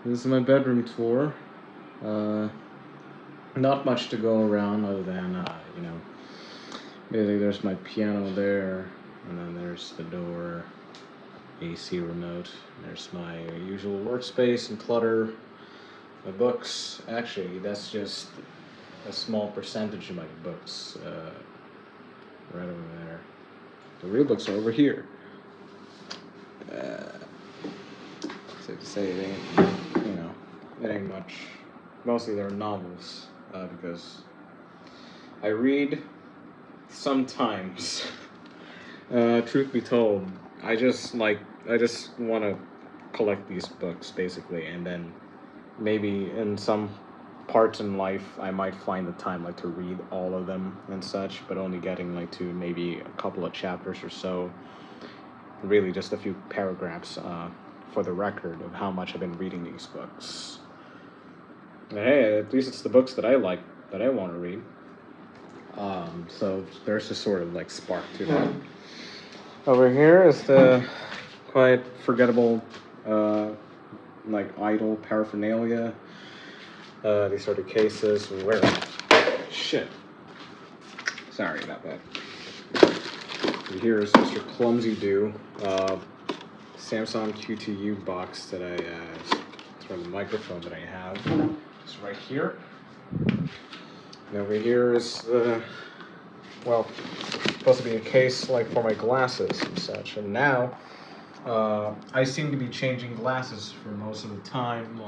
This is my bedroom tour. Uh, Not much to go around other than, basically there's my piano there, and then there's the door, AC remote. There's my usual workspace and clutter, my books. Actually, that's just a small percentage of my books, right over there. The real books are over here. Uh, Safe to say it ain't, it ain't much. Mostly they're novels, because I read sometimes. Truth be told, I just want to collect these books basically, and then maybe in some parts in life I might find the time to read all of them and such, but only getting to maybe a couple of chapters or so. Really, just a few paragraphs for the record of how much I've been reading these books. Hey, at least it's the books that I like, that I want to read. So there's a sort of spark to that. Over here is the quite forgettable, idle paraphernalia. These sort of cases where, shit. Sorry about that. And here is Mr. Clumsy Do, Samsung QTU box that it's from the microphone that I have. It's right here. And over here is supposed to be a case for my glasses and such. And now, I seem to be changing glasses for most of the time,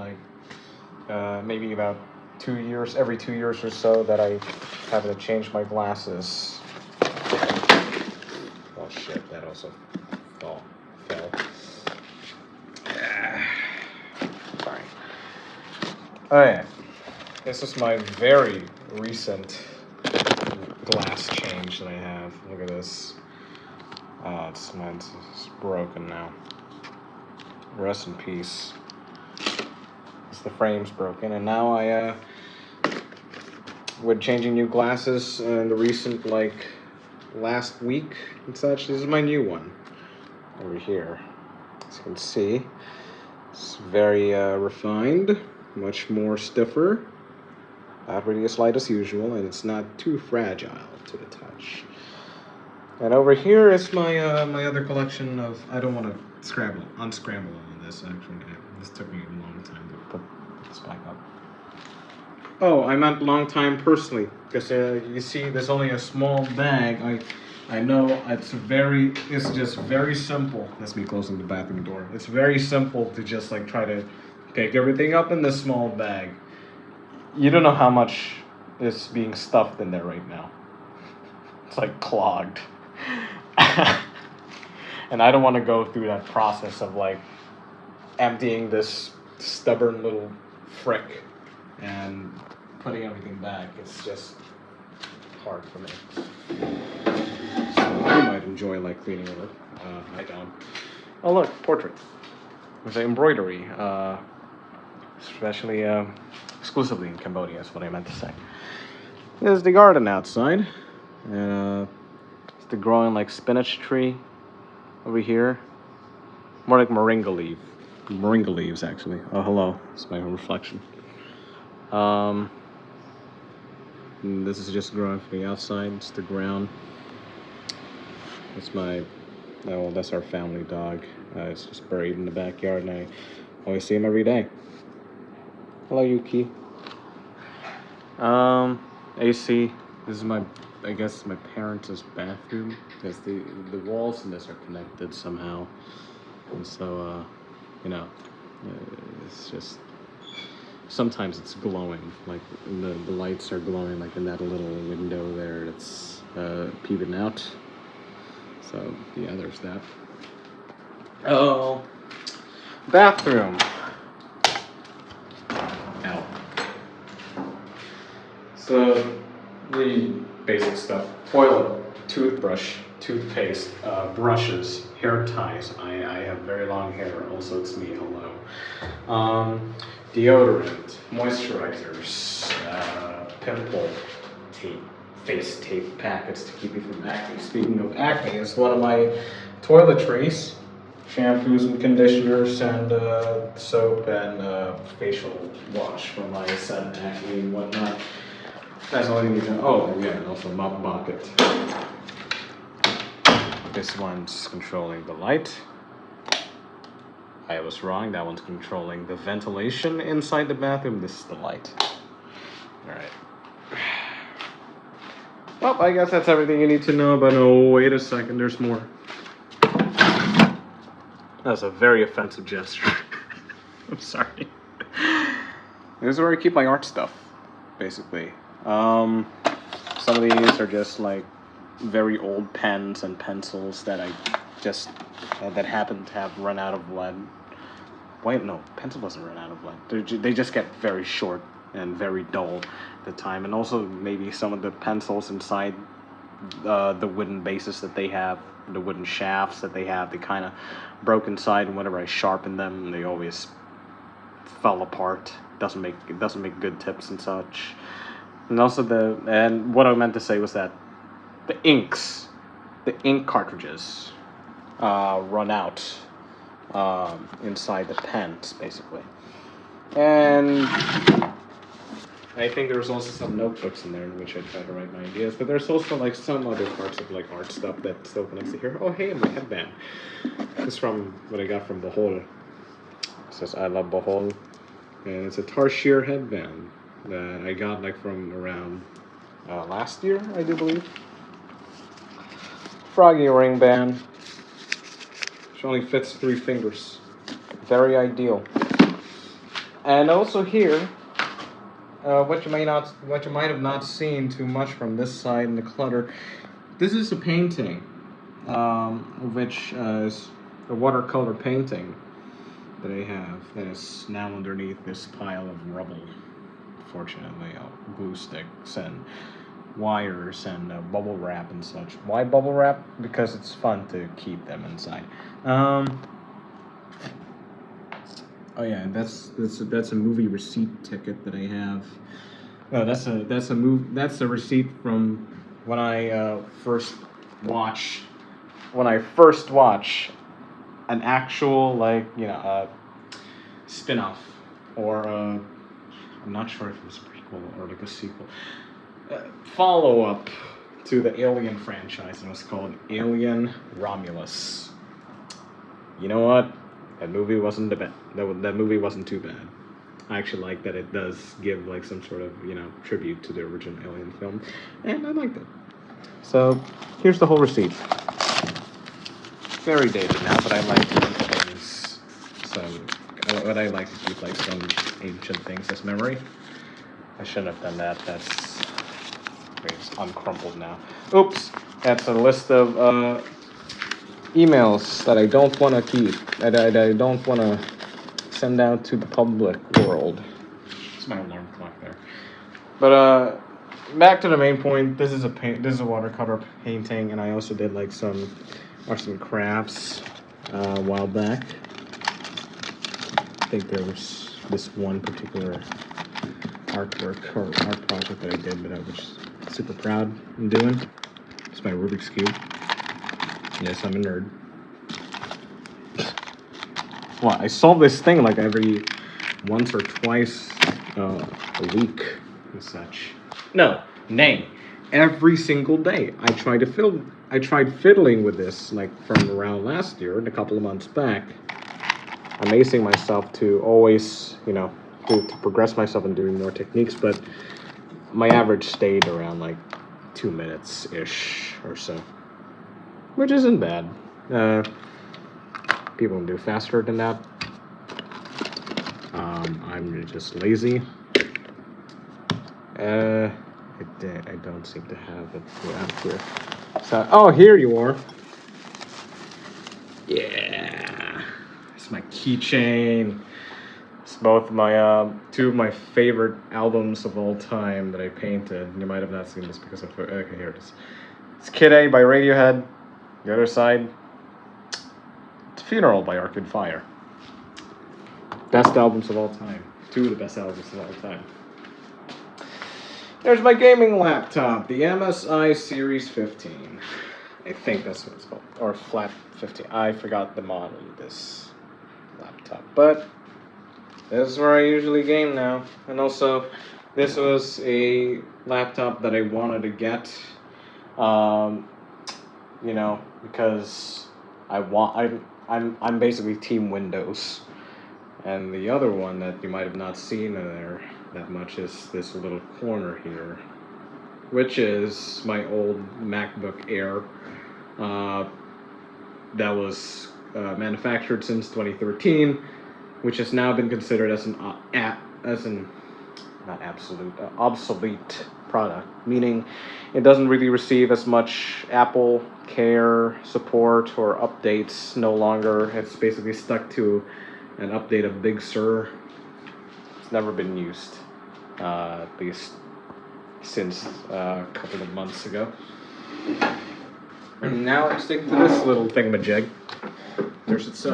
maybe about 2 years, every 2 years or so, that I have to change my glasses. Oh shit, that also fell. Sorry. Oh yeah, this is my very recent glass change that I have. Look at this. It's broken now. Rest in peace. The frame's broken, and now I with changing new glasses in the recent last week and such. This is my new one over here. As you can see, it's very refined, much more stiffer, not really as light as usual, and it's not too fragile to the touch. And over here is my my other collection of. I don't want to unscramble all of this. Actually, this took me a long time to put this back up. Oh, I meant long time personally, because you see, there's only a small bag. I know it's just very simple. That's me closing the bathroom door. It's very simple to just try to pick everything up in this small bag. You don't know how much is being stuffed in there right now. It's clogged. And I don't want to go through that process of emptying this stubborn little frick and putting everything back. It's just hard for me. So you might enjoy cleaning it up. I don't. Oh look, portrait. There's an embroidery, especially exclusively in Cambodia is what I meant to say. There's the garden outside, and it's the growing spinach tree over here. More like moringa leaves actually. Oh hello, it's my own reflection. This is just growing from the outside. It's the ground. That's our family dog. It's just buried in the backyard, and I always see him every day. Hello, Yuki. AC. This is I guess my parents' bathroom, because the walls in this are connected somehow, and so it's just. Sometimes it's glowing, the lights are glowing, in that little window there that's peeping out. So, yeah, there's that. Oh, bathroom. Ow. So, the basic stuff: toilet, toothbrush, toothpaste, brushes, hair ties. I have very long hair. Also, it's me. Hello. Deodorant, moisturizers, pimple tape, face tape packets to keep you from acne. Speaking of acne, it's one of my toiletries. shampoos and conditioners and soap and facial wash for my sudden acne and whatnot. That's all you need to know. Oh, yeah, and also mop bucket. This one's controlling the light. I was wrong. That one's controlling the ventilation inside the bathroom. This is the light. Alright. Well, I guess that's everything you need to know, but oh, wait a second, there's more. That's a very offensive gesture. I'm sorry. This is where I keep my art stuff, basically. Some of these are just like very old pens and pencils that I just that happen to have run out of lead. Wait, no, pencil doesn't run out of lead. They just get very short and very dull at the time, and also maybe some of the pencils inside the wooden bases that they have, the wooden shafts that they have, they kind of broke inside, and whenever I sharpen them, they always fell apart. Doesn't make good tips and such. And also and what I meant to say was that the ink cartridges run out inside the pens, basically. And I think there's also some notebooks in there in which I try to write my ideas, but there's also like some other parts of like art stuff that still connects to here. Oh, hey, my headband. This is from what I got from Bohol. It says I love Bohol, and it's a tarsier headband that I got like from around last year, I do believe. Froggy ring band, which only fits 3 fingers. Very ideal. And also here, what you might have not seen too much from this side in the clutter. This is a painting, which is a watercolor painting that I have that is now underneath this pile of rubble. Fortunately, glue sticks and wires and bubble wrap and such. Why bubble wrap? Because it's fun to keep them inside. Oh yeah, that's a movie receipt ticket that I have. No, that's a receipt from when I first watch an actual spin-off or I'm not sure if it was a prequel or like a sequel. Follow-up to the Alien franchise, and it was called Alien Romulus. You know what? That movie wasn't that movie wasn't too bad. I actually like that it does give like some sort of tribute to the original Alien film, and I liked it. So here's the whole receipt. Very dated now, but I like things. So what I like to keep like some ancient things as memory. I shouldn't have done that. It's uncrumpled now. Oops. That's a list of emails that I don't want to keep. That I don't want to send out to the public world. It's my alarm clock there. But back to the main point. This is a watercolor painting, and I also did like some arts and crafts a while back. I think there was this one particular artwork or art project that I did that I was super proud of doing. It's my Rubik's Cube. Yes, I'm a nerd. Well, I solve this thing like every once or twice a week and such. No, nay, every single day. I tried fiddling with this like from around last year and a couple of months back. Amazing myself to always, to progress myself in doing more techniques, but my average stayed around like 2 minutes-ish or so, which isn't bad. People can do faster than that. I'm just lazy. I don't seem to have it around here. So, oh, here you are. Yeah, it's my keychain. It's both my two of my favorite albums of all time that I painted. You might have not seen this because of okay, here it is. It's Kid A by Radiohead. The other side, it's Funeral by Arcade Fire. Best albums of all time. 2 of the best albums of all time. There's my gaming laptop, the MSI Series 15. I think that's what it's called. Or Flat 15. I forgot the model of this laptop. But this is where I usually game now. And also, this was a laptop that I wanted to get. Because I'm basically Team Windows. And the other one that you might have not seen in there that much is this little corner here, which is my old MacBook Air that was manufactured since 2013, which has now been considered as an obsolete product, meaning it doesn't really receive as much Apple Care support or updates no longer. It's basically stuck to an update of Big Sur. It's never been used, at least since a couple of months ago. And now I'm sticking to this little thingamajig. There's its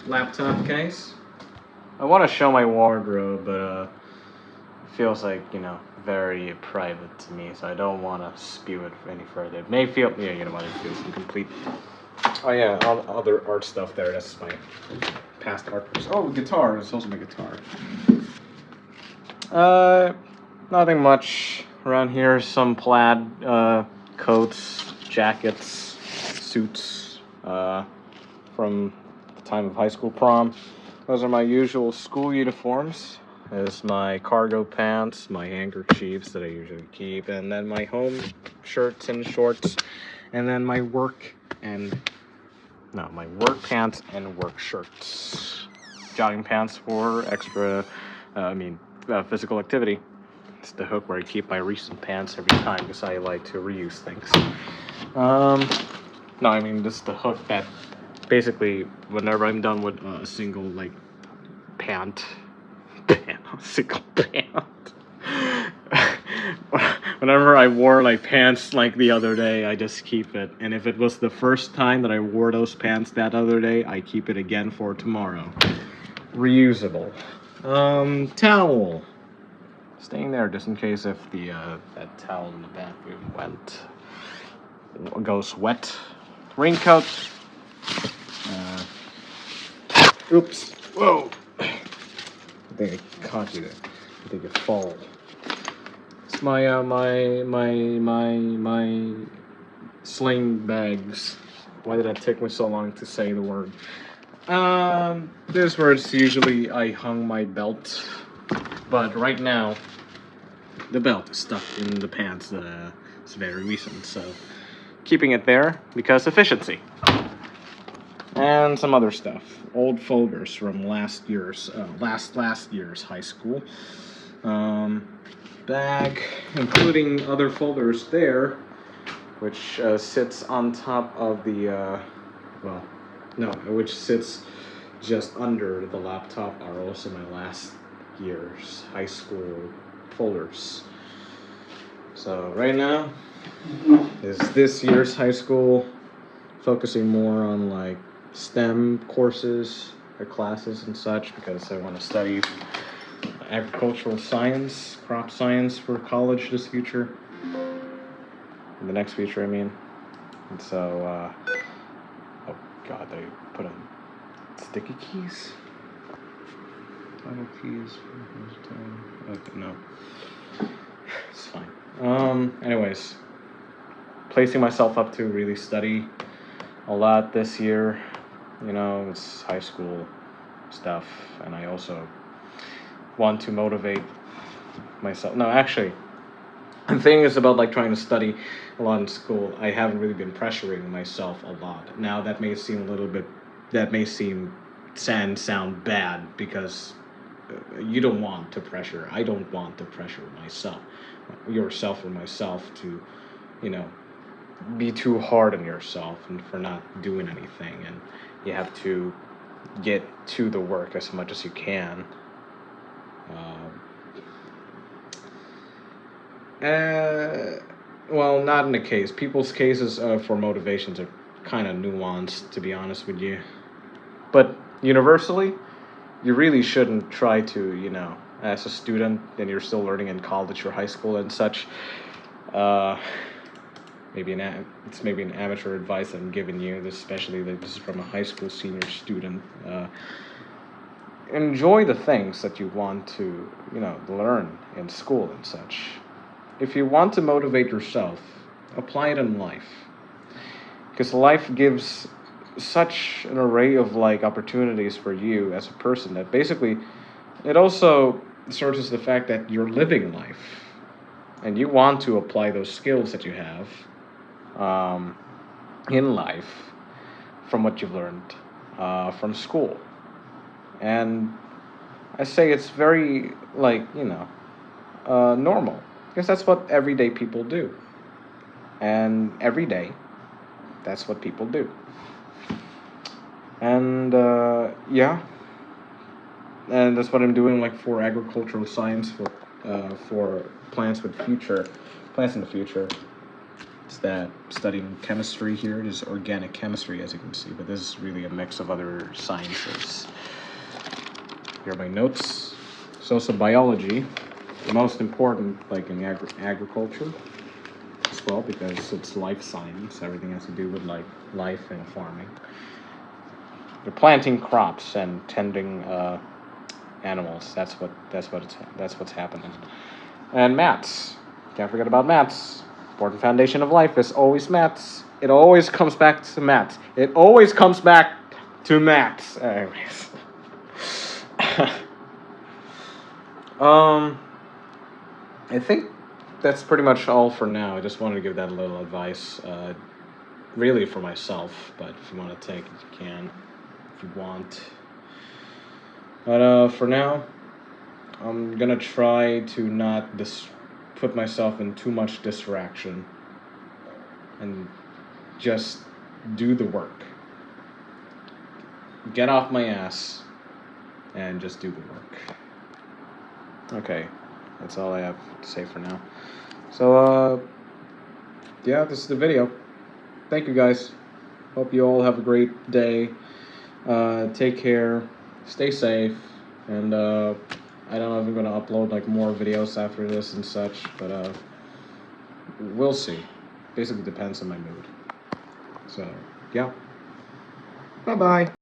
laptop case. I want to show my wardrobe, but it feels like, very private to me, so I don't want to spew it any further. It may feel, you know what, it feels incomplete. Oh yeah, all the other art stuff there, that's my past artworks. Oh, guitar, it's also my guitar. Nothing much around here. Some plaid coats, jackets, suits from the time of high school prom. Those are my usual school uniforms. There's my cargo pants, my handkerchiefs that I usually keep, and then my home shirts and shorts, and then my work pants and work shirts. Jogging pants for extra, physical activity. It's the hook where I keep my recent pants every time because I like to reuse things. This is the hook that basically whenever I'm done with a single single pant. Whenever I wore pants like the other day, I just keep it. And if it was the first time that I wore those pants that other day, I keep it again for tomorrow. Reusable. Towel. Staying there just in case if that towel in the bathroom goes wet. Raincoat. Oops. Whoa. I think I caught you there. I think it fall. It's my sling bags. Why did it take me so long to say the word? This is where it's usually I hung my belt, but right now the belt is stuck in the pants. It's very recent, so keeping it there because efficiency. And some other stuff, old folders from last year's high school. Bag, including other folders there, which sits on top of which sits just under the laptop, are also my last year's high school folders. So right now is this year's high school, focusing more on STEM courses or classes and such, because I want to study agricultural science, crop science for college this future. The next future, I mean. And so, oh god, they put on sticky keys? Auto keys. Okay, no. It's fine. Anyways, placing myself up to really study a lot this year. It's high school stuff, and I also want to motivate myself. No, actually, the thing is about trying to study a lot in school. I haven't really been pressuring myself a lot. Now that may sound sound bad because you don't want to pressure. I don't want to pressure yourself or myself to, be too hard on yourself and for not doing anything, and you have to get to the work as much as you can. Well, not in the case. People's cases for motivations are kind of nuanced, to be honest with you. But universally, you really shouldn't try to, as a student and you're still learning in college or high school and such, It's maybe an amateur advice I'm giving you, especially that this is from a high school senior student. Enjoy the things that you want to, learn in school and such. If you want to motivate yourself, apply it in life. Because life gives such an array of opportunities for you as a person that basically it also serves as the fact that you're living life and you want to apply those skills that you have in life from what you've learned from school. And I say it's very normal because that's what everyday people do, and every day that's what people do. And yeah, and that's what I'm doing for agricultural science for plants in the future. It's that studying chemistry here. It is organic chemistry, as you can see, but this is really a mix of other sciences. Here are my notes. It's also biology, the most important, in agriculture as well, because it's life science. Everything has to do with life and farming. You're planting crops and tending animals. That's what's happening. And maths. Can't forget about maths. Important foundation of life is always maths. It always comes back to maths. It always comes back to maths. Anyways. I think that's pretty much all for now. I just wanted to give that a little advice, really for myself, but if you want to take it, you can, if you want. But for now, I'm gonna try to not put myself in too much distraction and just do the work. Get off my ass and just do the work. Okay, that's all I have to say for now. So, yeah, this is the video. Thank you guys. Hope you all have a great day. Take care. Stay safe. And I don't know if I'm going to upload more videos after this and such, but we'll see. Basically depends on my mood. So, yeah. Bye-bye.